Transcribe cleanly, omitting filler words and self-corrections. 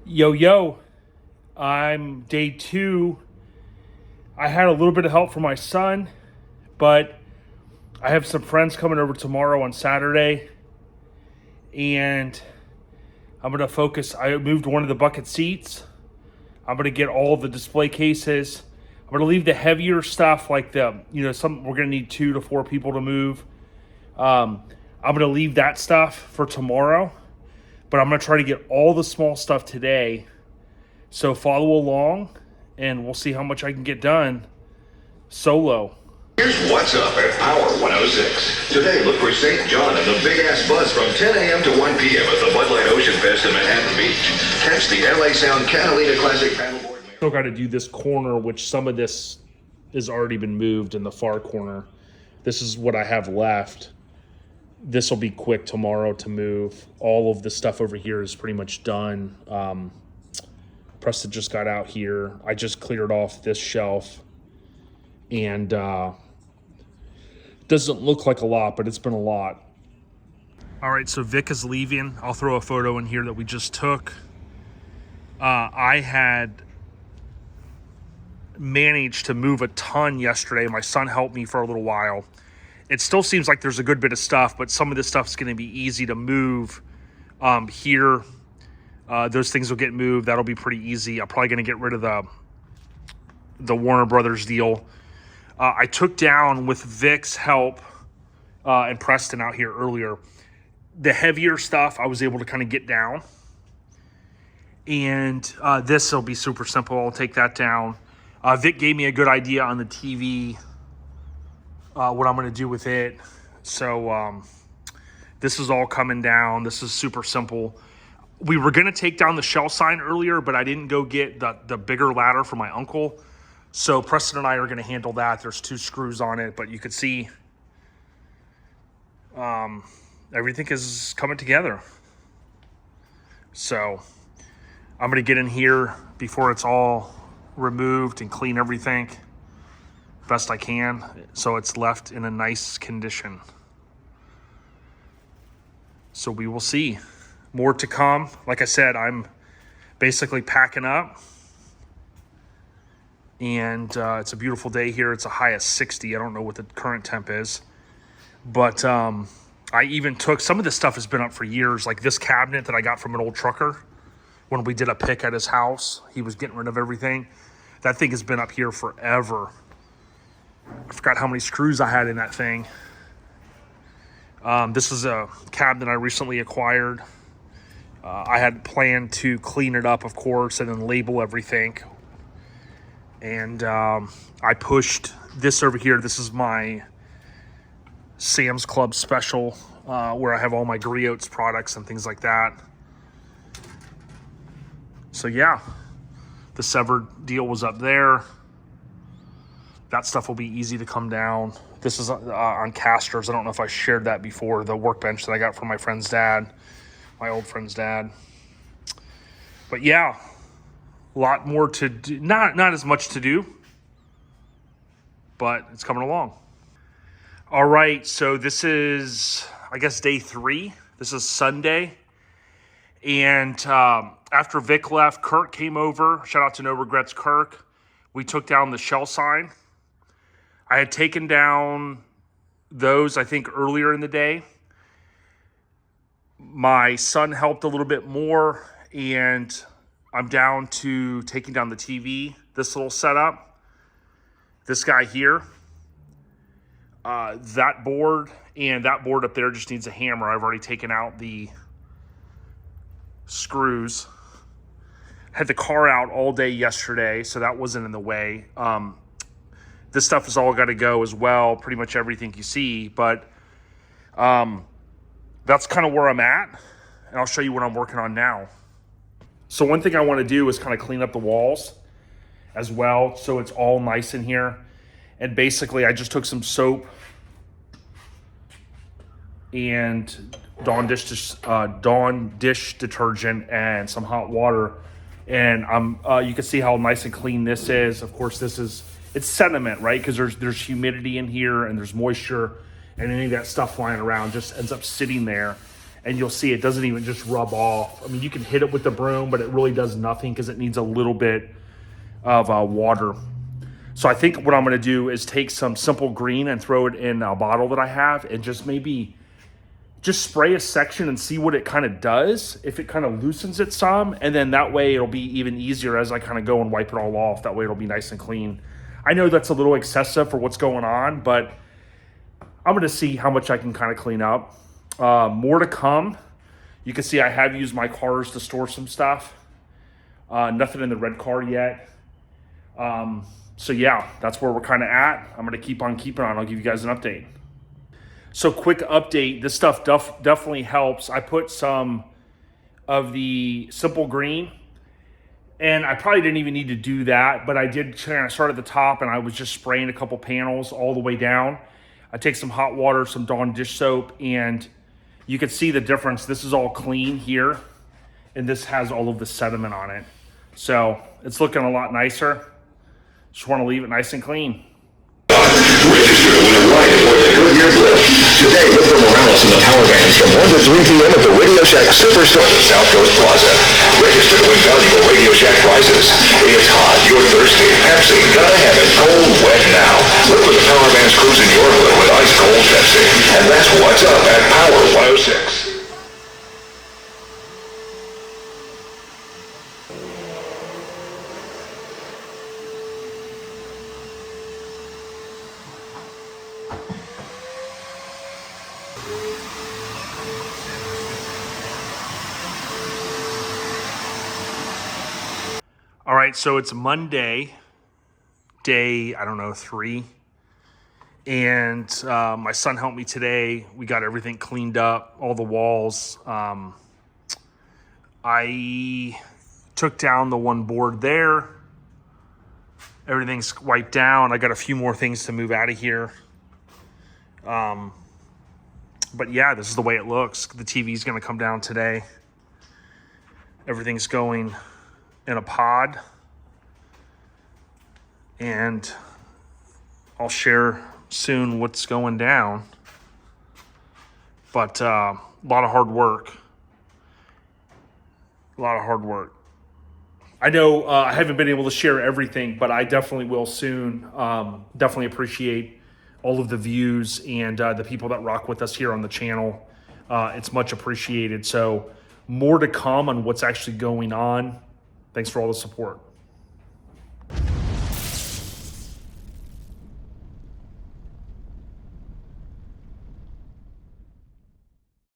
Yo, I'm day 2. I had a little bit of help from my son, but I have some friends coming over tomorrow on Saturday, and I'm going to focus. I moved one of the bucket seats. I'm going to get all the display cases. I'm going to leave the heavier stuff like some we're going to need 2 to 4 people to move. I'm going to leave that stuff for tomorrow, but I'm going to try to get all the small stuff today. So follow along, and we'll see how much I can get done solo. Here's what's up at Power 106. Today, look for St. John and the Big Ass Buzz from 10 a.m. to 1 p.m. at the Bud Light Ocean Fest in Manhattan Beach. Catch the LA Sound Catalina Classic paddleboard. Still got to do this corner, which some of this has already been moved in the far corner. This is what I have left. This will be quick tomorrow to move. All of the stuff over here is pretty much done. Preston just got out here. I just cleared off this shelf, and doesn't look like a lot, but it's been a lot. All right, so Vic is leaving. I'll throw a photo in here that we just took. I had managed to move a ton yesterday. My son helped me for a little while. It still seems like there's a good bit of stuff, but some of this stuff is going to be easy to move here. Those things will get moved. That'll be pretty easy. I'm probably going to get rid of the Warner Brothers deal. I took down, with Vic's help and Preston out here earlier, the heavier stuff I was able to kind of get down. And this will be super simple. I'll take that down. Vic gave me a good idea on the TV, what I'm going to do with it. So this is all coming down. This is super simple. We were going to take down the shell sign earlier, but I didn't go get the bigger ladder for my uncle. So Preston and I are going to handle that. There's 2 screws on it, but you can see everything is coming together. So I'm going to get in here before it's all removed and clean everything best I can, so it's left in a nice condition. So we will see. More to come. Like I said, I'm basically packing up, and it's a beautiful day here. It's a high of 60. I don't know what the current temp is, but I even took some of this stuff has been up for years, like this cabinet that I got from an old trucker when we did a pick at his house. He was getting rid of everything. That thing has been up here forever. I forgot how many screws I had in that thing. This is a cabinet I recently acquired. I had planned to clean it up, of course, and then label everything. And I pushed this over here. This is my Sam's Club special, where I have all my Griots products and things like that. So yeah, the severed deal was up there. That stuff will be easy to come down. This is on casters. I don't know if I shared that before. The workbench that I got from my friend's dad, my old friend's dad. But yeah, a lot more to do. Not as much to do, but it's coming along. All right, so this is, I guess, day 3. This is Sunday. And after Vic left, Kirk came over. Shout out to No Regrets Kirk. We took down the shell sign. I had taken down those, I think, earlier in the day. My son helped a little bit more, and I'm down to taking down the TV, this little setup. This guy here. That board and that board up there just needs a hammer. I've already taken out the screws. Had the car out all day yesterday, so that wasn't in the way. This stuff has all got to go as well, pretty much everything you see, but that's kind of where I'm at, and I'll show you what I'm working on now. So one thing I want to do is kind of clean up the walls as well, so it's all nice in here. And basically, I just took some soap and Dawn dish detergent and some hot water, and you can see how nice and clean this is. Of course, it's sediment, right? Because there's humidity in here and there's moisture, and any of that stuff flying around just ends up sitting there. and you'll see it doesn't even just rub off. I mean, you can hit it with the broom, but it really does nothing because it needs a little bit of water. So I think what I'm going to do is take some Simple Green and throw it in a bottle that I have and just spray a section and see what it kind of does, if it kind of loosens it some, and then that way it'll be even easier as I kind of go and wipe it all off. That way it'll be nice and clean. I know that's a little excessive for what's going on, but I'm going to see how much I can kind of clean up. More to come. You can see I have used my cars to store some stuff. Nothing in the red car yet. So yeah, that's where we're kind of at. I'm going to keep on keeping on. I'll give you guys an update. So quick update, this stuff definitely helps. I put some of the Simple Green, and I probably didn't even need to do that, but I did kind of start at the top, and I was just spraying a couple panels all the way down. I take some hot water, some Dawn dish soap, and you can see the difference. This is all clean here, and this has all of the sediment on it. So it's looking a lot nicer. Just want to leave it nice and clean. Register to win a ride aboard the Goodyear Blimp. Today, look for Morales in the Power Bands from 1 to 3 p.m. at the Radio Shack Superstore at South Coast Plaza. Register to win valuable Radio Shack prizes. It's hot, you're thirsty, Pepsi, gotta have it cold, wet now. Look for the Power Bands cruising your hood with ice cold Pepsi. And that's what's up at Power 106. All right, so it's Monday, day, 3. And my son helped me today. We got everything cleaned up, all the walls. I took down the one board there. Everything's wiped down. I got a few more things to move out of here. But yeah, this is the way it looks. The TV's gonna come down today. Everything's going in a pod, and I'll share soon what's going down. But a lot of hard work. I know I haven't been able to share everything, but I definitely will soon. Definitely appreciate all of the views and the people that rock with us here on the channel. It's much appreciated. So more to come on what's actually going on. Thanks for all the support.